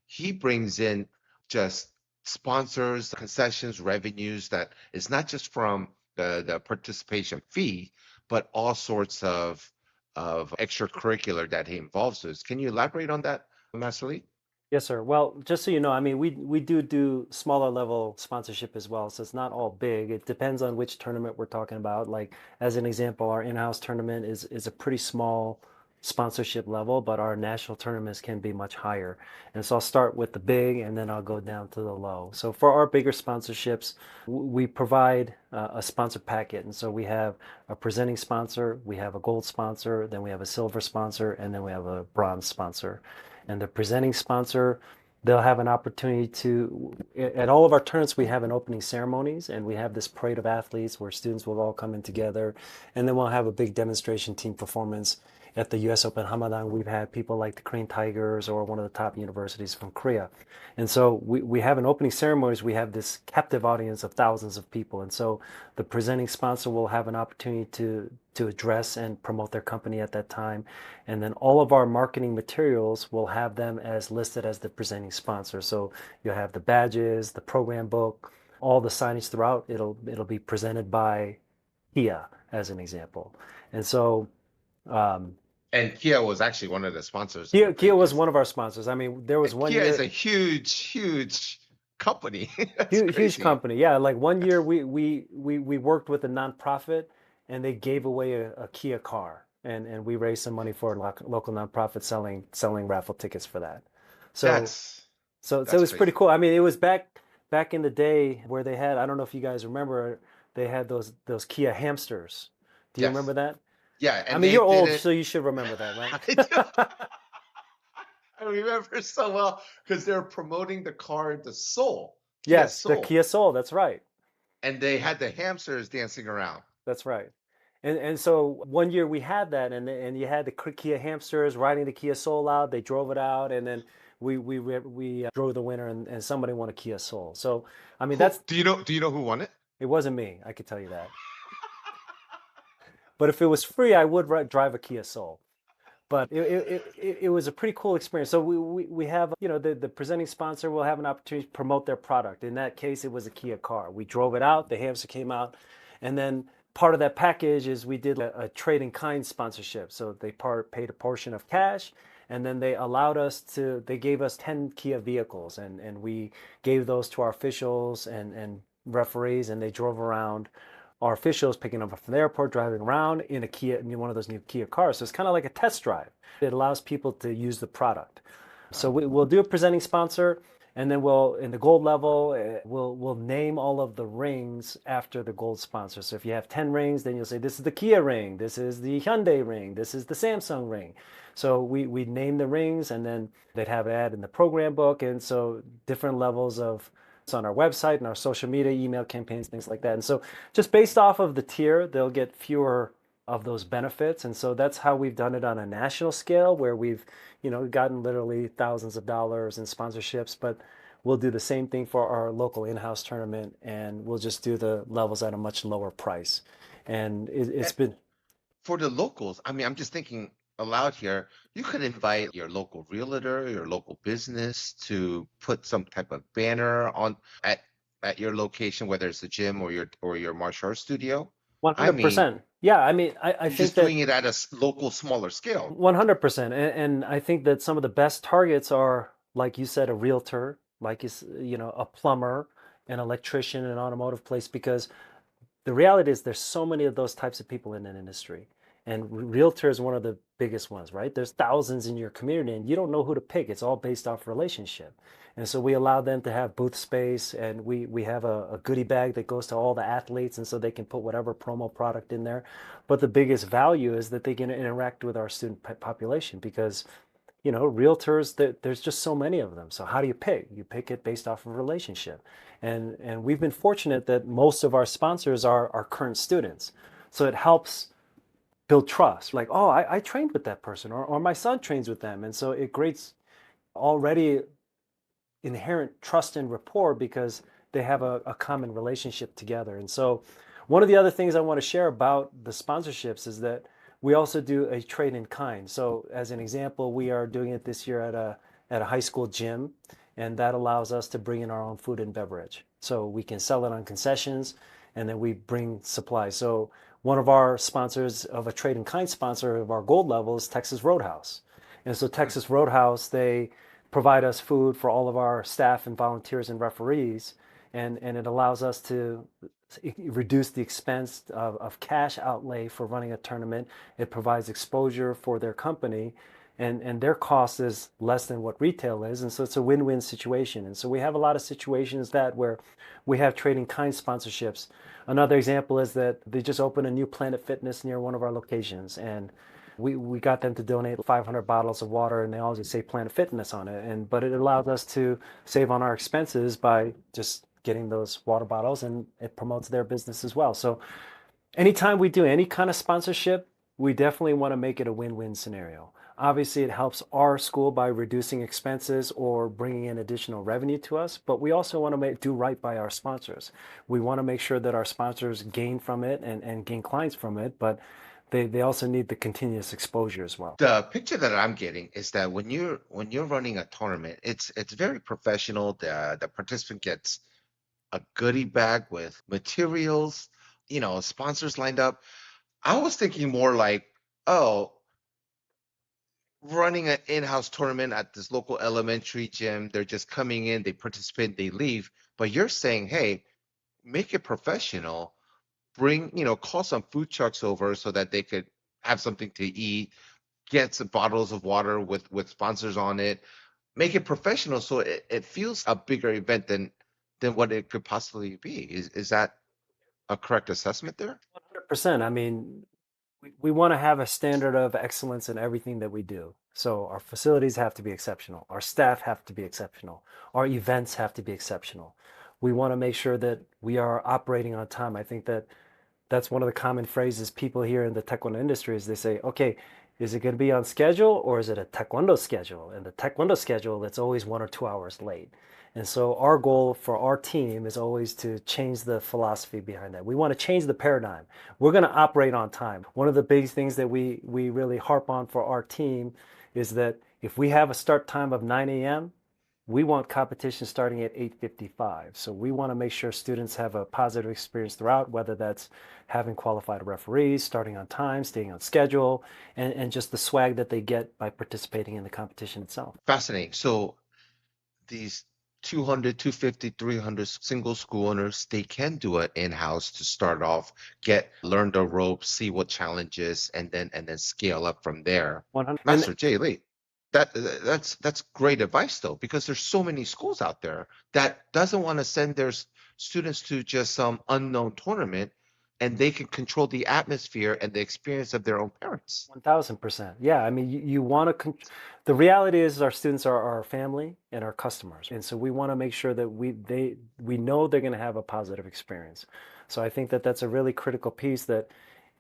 [SPEAKER 1] He brings in just sponsors, concessions, revenues that is not just from the participation fee, but all sorts of extracurricular that he involves us. Can you elaborate on that, Master Lee?
[SPEAKER 2] Yes, sir. Well, just so you know, I mean, we do smaller level sponsorship as well, so it's not all big. It depends on which tournament we're talking about. Like as an example, our in-house tournament is a pretty small sponsorship level, but our national tournaments can be much higher. And so I'll start with the big and then I'll go down to the low. So for our bigger sponsorships, we provide a sponsor packet. And so we have a presenting sponsor, we have a gold sponsor, then we have a silver sponsor, and then we have a bronze sponsor. And the presenting sponsor, they'll have an opportunity to, at all of our tournaments, we have an opening ceremonies and we have this parade of athletes where students will all come in together. And then we'll have a big demonstration team performance. At the US Open Hamadang, we've had people like the Korean Tigers or one of the top universities from Korea. And so we have an opening ceremonies, we have this captive audience of thousands of people. And so the presenting sponsor will have an opportunity to address and promote their company at that time. And then all of our marketing materials will have them as listed as the presenting sponsor. So you'll have the badges, the program book, all the signage throughout. It'll be presented by Kia as an example. And so
[SPEAKER 1] And Kia was actually one of the sponsors of the
[SPEAKER 2] Kia was
[SPEAKER 1] previous.
[SPEAKER 2] one of our sponsors. I mean, there was
[SPEAKER 1] And
[SPEAKER 2] one
[SPEAKER 1] Kia is
[SPEAKER 2] year,
[SPEAKER 1] a huge, huge company. That's
[SPEAKER 2] huge
[SPEAKER 1] crazy.
[SPEAKER 2] company. Yeah, like one year we worked with a nonprofit and they gave away a Kia car and we raised some money for a local nonprofit selling raffle tickets for that. So
[SPEAKER 1] That's
[SPEAKER 2] so it
[SPEAKER 1] that's
[SPEAKER 2] was pretty
[SPEAKER 1] crazy.
[SPEAKER 2] cool. I mean, it was back in the day where they had, I don't know if you guys remember, they had those Kia hamsters. Do you remember
[SPEAKER 1] Yes.
[SPEAKER 2] that?
[SPEAKER 1] Yeah,
[SPEAKER 2] I
[SPEAKER 1] and
[SPEAKER 2] mean,
[SPEAKER 1] they
[SPEAKER 2] you're
[SPEAKER 1] did
[SPEAKER 2] old,
[SPEAKER 1] it.
[SPEAKER 2] so you should remember that, right?
[SPEAKER 1] I do. I remember so well because they're promoting the car, the Soul, Kia
[SPEAKER 2] Yes, the
[SPEAKER 1] Soul,
[SPEAKER 2] Kia Soul, that's right.
[SPEAKER 1] and they had the hamsters dancing around.
[SPEAKER 2] That's right. And so one year we had that, and you had the Kia hamsters riding the Kia Soul out. They drove it out, and then we drove the winner, and somebody won a Kia Soul. So I mean,
[SPEAKER 1] Who
[SPEAKER 2] that's
[SPEAKER 1] do you know? Do you know who won it?
[SPEAKER 2] it wasn't me. I could tell you that. But if it was free, I would drive a Kia Soul. But it was a pretty cool experience. So we have, the presenting sponsor will have an opportunity to promote their product. In that case, it was a Kia car. We drove it out, the hamster came out, and then part of that package is we did a trade in kind sponsorship. So they paid a portion of cash, and then they gave us 10 Kia vehicles, and we gave those to our officials and referees, and they drove around our officials picking them up from the airport, driving around in a Kia, in one of those new Kia cars. So it's kind of like a test drive. It allows people to use the product. So we'll do a presenting sponsor, and then in the gold level, we'll name all of the rings after the gold sponsor. So if you have 10 rings, then you'll say, this is the Kia ring, this is the Hyundai ring, this is the Samsung ring. So we name the rings, and then they'd have it add in the program book. And so different levels of on our website and our social media, email campaigns, things like that. And so just based off of the tier, they'll get fewer of those benefits. And so that's how we've done it on a national scale, where we've, gotten literally thousands of dollars in sponsorships, but we'll do the same thing for our local in-house tournament, and we'll just do the levels at a much lower price. And it's
[SPEAKER 1] And
[SPEAKER 2] been
[SPEAKER 1] for the locals, I mean, I'm just thinking aloud here. You could invite your local realtor, your local business to put some type of banner on at at your location, whether it's the gym or your martial arts studio. I mean,
[SPEAKER 2] 100%. Yeah, I mean, I
[SPEAKER 1] you're
[SPEAKER 2] think
[SPEAKER 1] just
[SPEAKER 2] that
[SPEAKER 1] doing it at a local, smaller scale.
[SPEAKER 2] 100%. And I think that some of the best targets are, like you said, a realtor, like a plumber, an electrician, an automotive place, because the reality is there's so many of those types of people in an industry. And realtor is one of the biggest ones, right? There's thousands in your community and you don't know who to pick. It's all based off relationship. And so we allow them to have booth space, and we have a goodie bag that goes to all the athletes, and so they can put whatever promo product in there. But the biggest value is that they can interact with our student population, because realtors, there's just so many of them. So how do you pick? You pick it based off of relationship. And we've been fortunate that most of our sponsors are our current students. So it helps build trust. Like, oh, I trained with that person, or my son trains with them. And so it creates already inherent trust and rapport because they have a common relationship together. And so one of the other things I want to share about the sponsorships is that we also do a trade in kind. So as an example, we are doing it this year at a high school gym, and that allows us to bring in our own food and beverage. So we can sell it on concessions, and then we bring supplies. So one of our sponsors of a trade in kind sponsor of our gold level is Texas Roadhouse. And so
[SPEAKER 1] Hmm.
[SPEAKER 2] Texas Roadhouse, they provide us food for all of our staff and volunteers and referees, and it allows us to reduce the expense of cash outlay for running a tournament. It provides exposure for their company, and their cost is less than what retail is. And so it's a win-win situation. And so we have a lot of situations that where we have trading kind sponsorships. Another example is that they just opened a new Planet Fitness near one of our locations, and we got them to donate 500 bottles of water, and they all just say Planet Fitness on it. And but it allowed us to save on our expenses by just getting those water bottles, and it promotes their business as well. So anytime we do any kind of sponsorship, we definitely want to make it a win-win scenario. Obviously, it helps our school by reducing expenses or bringing in additional revenue to us, but we also want to do right by our sponsors. We want to make sure that our sponsors gain from it and gain clients from it, but they also need the continuous exposure as well.
[SPEAKER 1] The picture that I'm getting is that when you're running a tournament, it's very professional. The participant gets a goodie bag with materials, sponsors lined up. I was thinking more like, oh, running an in-house tournament at this local elementary gym, they're just coming in, they participate, they leave. But you're saying, hey, make it professional, call some food trucks over so that they could have something to eat, get some bottles of water with sponsors on it, make it professional so it feels a bigger event than what it could possibly be. Is that a correct assessment there?
[SPEAKER 2] 100%. I mean, we want to have a standard of excellence in everything that we do. So our facilities have to be exceptional. Our staff have to be exceptional. Our events have to be exceptional. We want to make sure that we are operating on time. I think that that's one of the common phrases people hear in the Taekwondo industry is they say, okay, is it going to be on schedule or is it a Taekwondo schedule? And the Taekwondo schedule, it's always 1 or 2 hours late. And so our goal for our team is always to change the philosophy behind that. We want to change the paradigm. We're going to operate on time. One of the big things that we really harp on for our team is that if we have a start time of 9 a.m., we want competition starting at 8:55. So we want to make sure students have a positive experience throughout, whether that's having qualified referees, starting on time, staying on schedule, and just the swag that they get by participating in the competition itself.
[SPEAKER 1] Fascinating. So these 200, 250, 300 single school owners, they can do it in-house to start off, learn the ropes, see what challenges, and then scale up from there.
[SPEAKER 2] 100.
[SPEAKER 1] Master Jay Lee, that's great advice though, because there's so many schools out there that doesn't want to send their students to just some unknown tournament, and they can control the atmosphere and the experience of their own parents.
[SPEAKER 2] 1000%. Yeah, I mean, you want to. The reality is, our students are our family and our customers, and so we want to make sure that we know they're going to have a positive experience. So I think that that's a really critical piece. That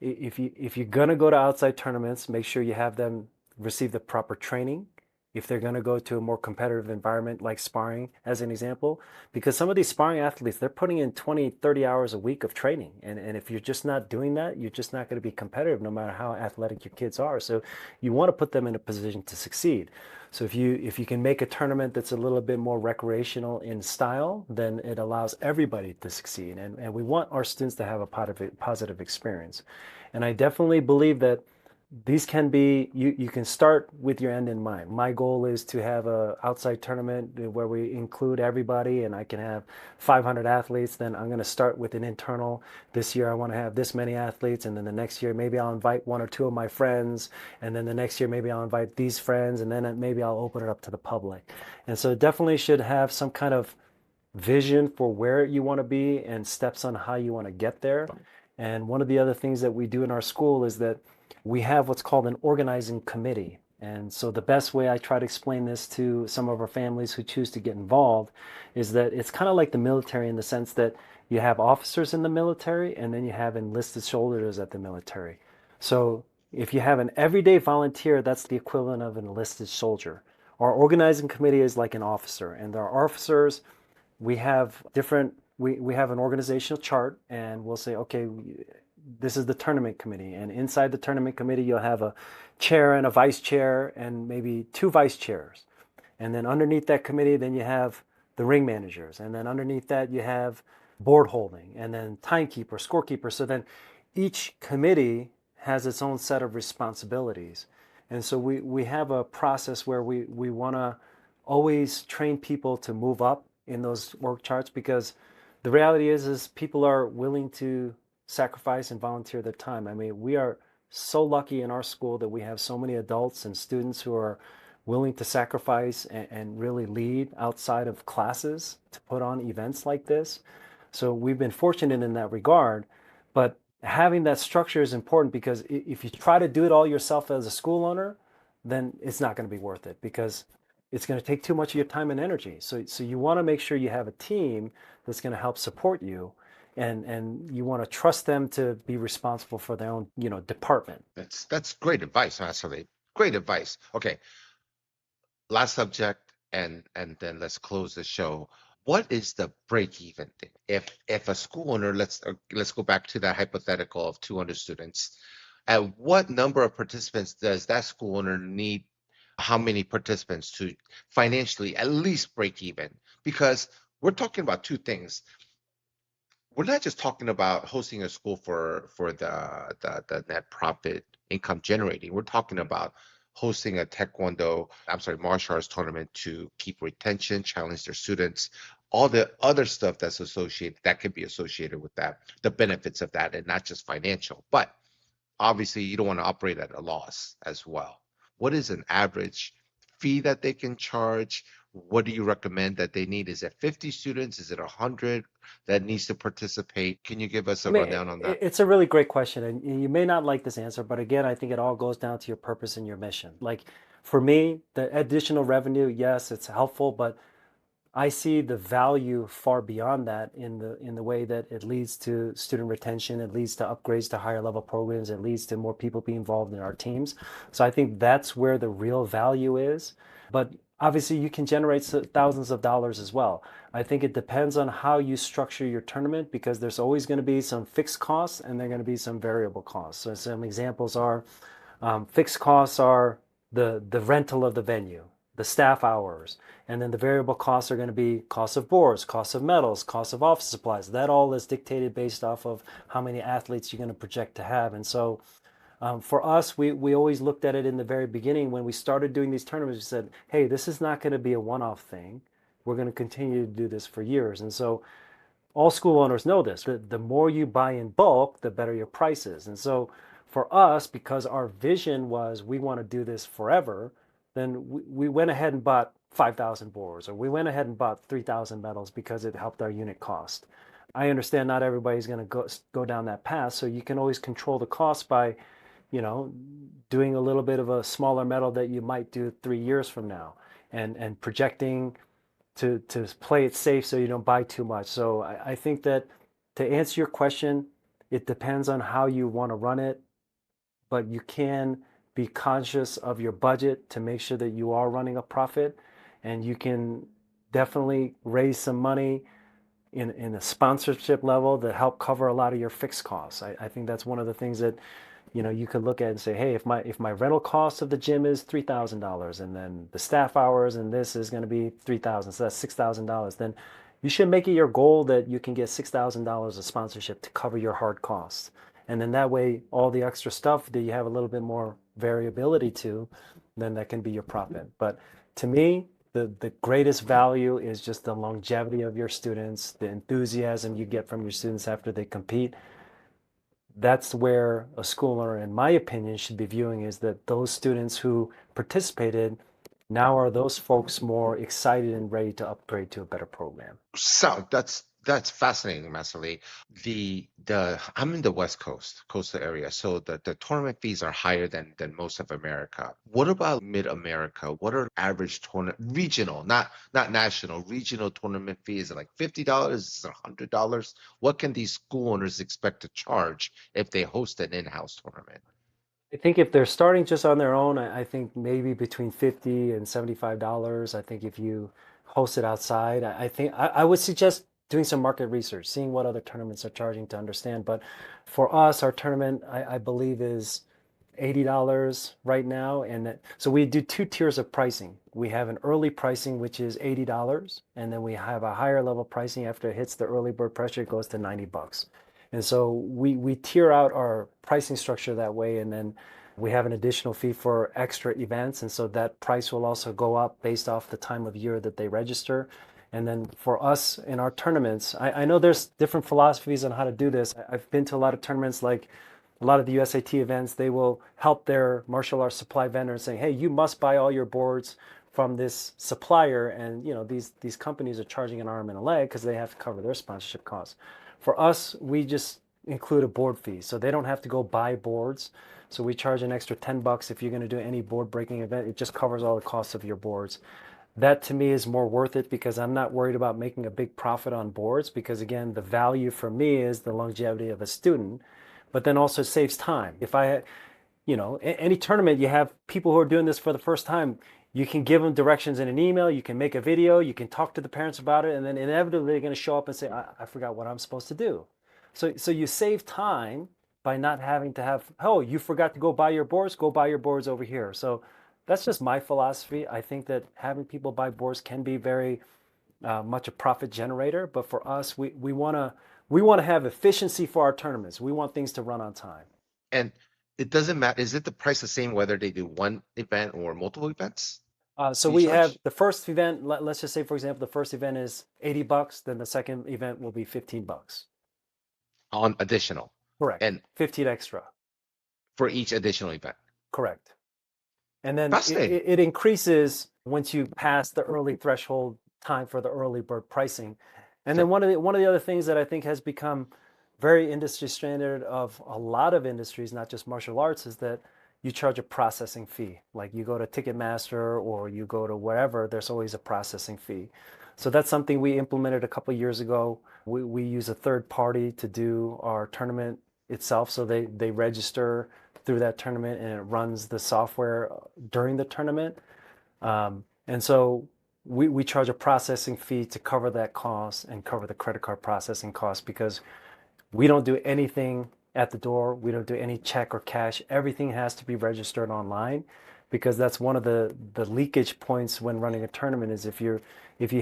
[SPEAKER 2] if you're going to go to outside tournaments, make sure you have them receive the proper training. If they're going to go to a more competitive environment like sparring, as an example, because some of these sparring athletes, they're putting in 20, 30 hours a week of training. And if you're just not doing that, you're just not going to be competitive no matter how athletic your kids are. So you want to put them in a position to succeed. So if you can make a tournament that's a little bit more recreational in style, then it allows everybody to succeed. And we want our students to have a positive experience. And I definitely believe that these can be, you can start with your end in mind. My goal is to have a outside tournament where we include everybody and I can have 500 athletes. Then I'm going to start with an internal. This year I want to have this many athletes, and then the next year maybe I'll invite 1 or 2 of my friends, and then the next year maybe I'll invite these friends, and then maybe I'll open it up to the public. And so it definitely should have some kind of vision for where you want to be and steps on how you want to get there. And one of the other things that we do in our school is that we have what's called an organizing committee. And so the best way I try to explain this to some of our families who choose to get involved is that it's kind of like the military, in the sense that you have officers in the military and then you have enlisted soldiers at the military. So if you have an everyday volunteer, that's the equivalent of an enlisted soldier. Our organizing committee is like an officer, and our officers, we have we have an organizational chart, and we'll say, okay, this is the tournament committee, and inside the tournament committee you'll have a chair and a vice chair and maybe 2 vice chairs. And then underneath that committee, then you have the ring managers, and then underneath that you have board holding, and then timekeeper, scorekeeper. So then each committee has its own set of responsibilities. And so we have a process where we want to always train people to move up in those work charts, because The reality is people are willing to sacrifice and volunteer their time. I mean, we are so lucky in our school that we have so many adults and students who are willing to sacrifice and really lead outside of classes to put on events like this. So we've been fortunate in that regard, but having that structure is important because if you try to do it all yourself as a school owner, then it's not going to be worth it because it's going to take too much of your time and energy. So you want to make sure you have a team that's going to help support you, and you want to trust them to be responsible for their own, department.
[SPEAKER 1] That's great advice, Master. Great advice. Okay, last subject, and then let's close the show. What is the break even thing? If a school owner, let's go back to that hypothetical of 200 students. At what number of participants does that school owner need? How many participants to financially at least break even? Because we're talking about two things. We're not just talking about hosting a school for the net profit income generating. We're talking about hosting a martial arts tournament to keep retention, challenge their students, all the other stuff that can be associated with that, the benefits of that, and not just financial. But obviously, you don't want to operate at a loss as well. What is an average fee that they can charge? What do you recommend that they need? Is it 50 students? Is it 100 that needs to participate? Can you give us
[SPEAKER 2] I
[SPEAKER 1] a
[SPEAKER 2] mean,
[SPEAKER 1] rundown on that?
[SPEAKER 2] it's a really great question, and you may not like this answer, but again, I think it all goes down to your purpose and your mission. Like for me, the additional revenue, yes, it's helpful, but I see the value far beyond that in the way that it leads to student retention, it leads to upgrades to higher level programs, it leads to more people being involved in our teams. So I think that's where the real value is. But obviously, you can generate thousands of dollars as well. I think it depends on how you structure your tournament because there's always going to be some fixed costs and there are going to be some variable costs. So some examples are fixed costs are the rental of the venue, the staff hours, and then the variable costs are going to be cost of boards, cost of metals, cost of office supplies. That all is dictated based off of how many athletes you're going to project to have. And so for us, we always looked at it in the very beginning when we started doing these tournaments. We said, hey, this is not going to be a one-off thing. We're going to continue to do this for years. And so all school owners know this. The more you buy in bulk, the better your price is. And so for us, because our vision was we want to do this forever, then we went ahead and bought 5,000 boards, or we went ahead and bought 3,000 medals because it helped our unit cost. I understand not everybody's going to go down that path, so you can always control the cost by, doing a little bit of a smaller medal that you might do 3 years from now, and projecting to play it safe so you don't buy too much. So I think that to answer your question, it depends on how you want to run it, but you can be conscious of your budget to make sure that you are running a profit, and you can definitely raise some money in a sponsorship level that help cover a lot of your fixed costs. I think that's one of the things that you could look at and say, hey, if my rental cost of the gym is $3,000 and then the staff hours and this is going to be 3,000, so that's $6,000, then you should make it your goal that you can get $6,000 of sponsorship to cover your hard costs. And then that way, all the extra stuff that you have a little bit more variability to, then that can be your profit. But to me, the greatest value is just the longevity of your students, the enthusiasm you get from your students after they compete. That's where a school owner, in my opinion, should be viewing, is that those students who participated, now are those folks more excited and ready to upgrade to a better program.
[SPEAKER 1] So that's fascinating, Masali. The I'm in the West Coast, coastal area, so the tournament fees are higher than most of America. What about mid-America? What are average tournament regional, not national, regional tournament fees? Is it like $50? Is it $100? What can these school owners expect to charge if they host an in-house tournament?
[SPEAKER 2] I think if they're starting just on their own, I think maybe between $50 and $75. I think if you host it outside, I think I would suggest doing some market research, seeing what other tournaments are charging to understand. But for us, our tournament, I believe, is $80 right now. And so we do two tiers of pricing. We have an early pricing, which is $80, and then we have a higher level pricing after it hits the early bird pressure, it goes to $90. And so we tier out our pricing structure that way, and then we have an additional fee for extra events, and so that price will also go up based off the time of year that they register. And then for us in our tournaments, I know there's different philosophies on how to do this. I've been to a lot of tournaments, like a lot of the USAT events. They will help their martial arts supply vendors saying, hey, you must buy all your boards from this supplier. And these companies are charging an arm and a leg because they have to cover their sponsorship costs. For us, we just include a board fee. So they don't have to go buy boards. So we charge an extra $10 if you're going to do any board breaking event. It just covers all the costs of your boards. That to me is more worth it because I'm not worried about making a big profit on boards, because again, the value for me is the longevity of a student, but then also saves time. If I, any tournament, you have people who are doing this for the first time, you can give them directions in an email, you can make a video, you can talk to the parents about it, and then inevitably they're going to show up and say, I forgot what I'm supposed to do. So you save time by not having to have, oh, you forgot to go buy your boards over here. So that's just my philosophy. I think that having people buy boards can be very much a profit generator, but for us, we want to have efficiency for our tournaments. We want things to run on time.
[SPEAKER 1] And it doesn't matter. Is it the price the same whether they do one event or multiple events?
[SPEAKER 2] So
[SPEAKER 1] Do you
[SPEAKER 2] we have
[SPEAKER 1] charge
[SPEAKER 2] the first event. Let's just say, for example, the first event is $80. Then the second event will be $15.
[SPEAKER 1] on additional?
[SPEAKER 2] Correct.
[SPEAKER 1] And
[SPEAKER 2] 15 extra.
[SPEAKER 1] for each additional event.
[SPEAKER 2] Correct. And then
[SPEAKER 1] Fascinating.
[SPEAKER 2] it increases once you pass the early threshold time for the early bird pricing. And then
[SPEAKER 1] Sure.
[SPEAKER 2] one of the other things that I think has become very industry standard of a lot of industries, not just martial arts, is that you charge a processing fee. Like you go to Ticketmaster or you go to wherever, there's always a processing fee. So that's something we implemented a couple of years ago. We use a third party to do our tournament itself. So they register through that tournament and it runs the software during the tournament. And so we charge a processing fee to cover that cost and cover the credit card processing cost, because we don't do anything at the door. We don't do any check or cash. Everything has to be registered online, because that's one of the leakage points when running a tournament is if you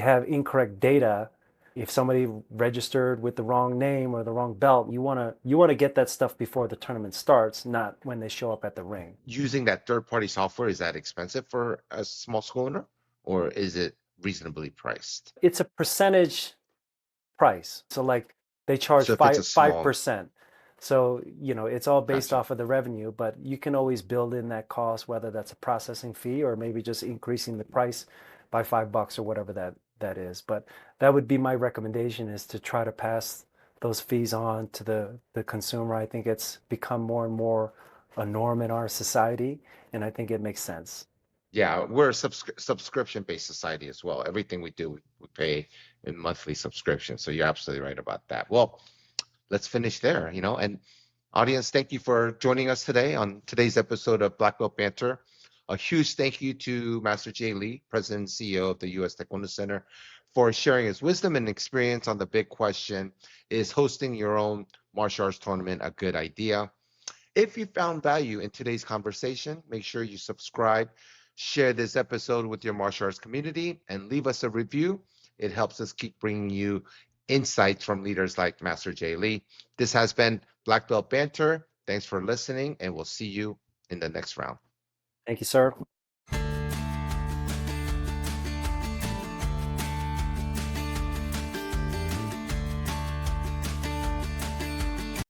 [SPEAKER 2] have incorrect data, if somebody registered with the wrong name or the wrong belt, you want to get that stuff before the tournament starts, not when they show up at the ring.
[SPEAKER 1] Using that third-party software, is that expensive for a small school owner, or is it reasonably priced?
[SPEAKER 2] It's a percentage price. So like they charge
[SPEAKER 1] So if it's a
[SPEAKER 2] five
[SPEAKER 1] small,
[SPEAKER 2] percent. So it's all based
[SPEAKER 1] gotcha.
[SPEAKER 2] off of the revenue, but you can always build in that cost, whether that's a processing fee or maybe just increasing the price by $5 or whatever that is. But that would be my recommendation, is to try to pass those fees on to the consumer. I think it's become more and more a norm in our society, and I think it makes sense.
[SPEAKER 1] Yeah, we're a subscription-based society as well. Everything we do, we pay in monthly subscription. So you're absolutely right about that. Well, let's finish there, and audience, thank you for joining us today on today's episode of Black Belt Banter. A huge thank you to Master Jay Lee, President and CEO of the U.S. Taekwondo Center, for sharing his wisdom and experience on the big question: is hosting your own martial arts tournament a good idea? If you found value in today's conversation, make sure you subscribe, share this episode with your martial arts community, and leave us a review. It helps us keep bringing you insights from leaders like Master Jay Lee. This has been Black Belt Banter. Thanks for listening, and we'll see you in the next round.
[SPEAKER 2] Thank you, sir.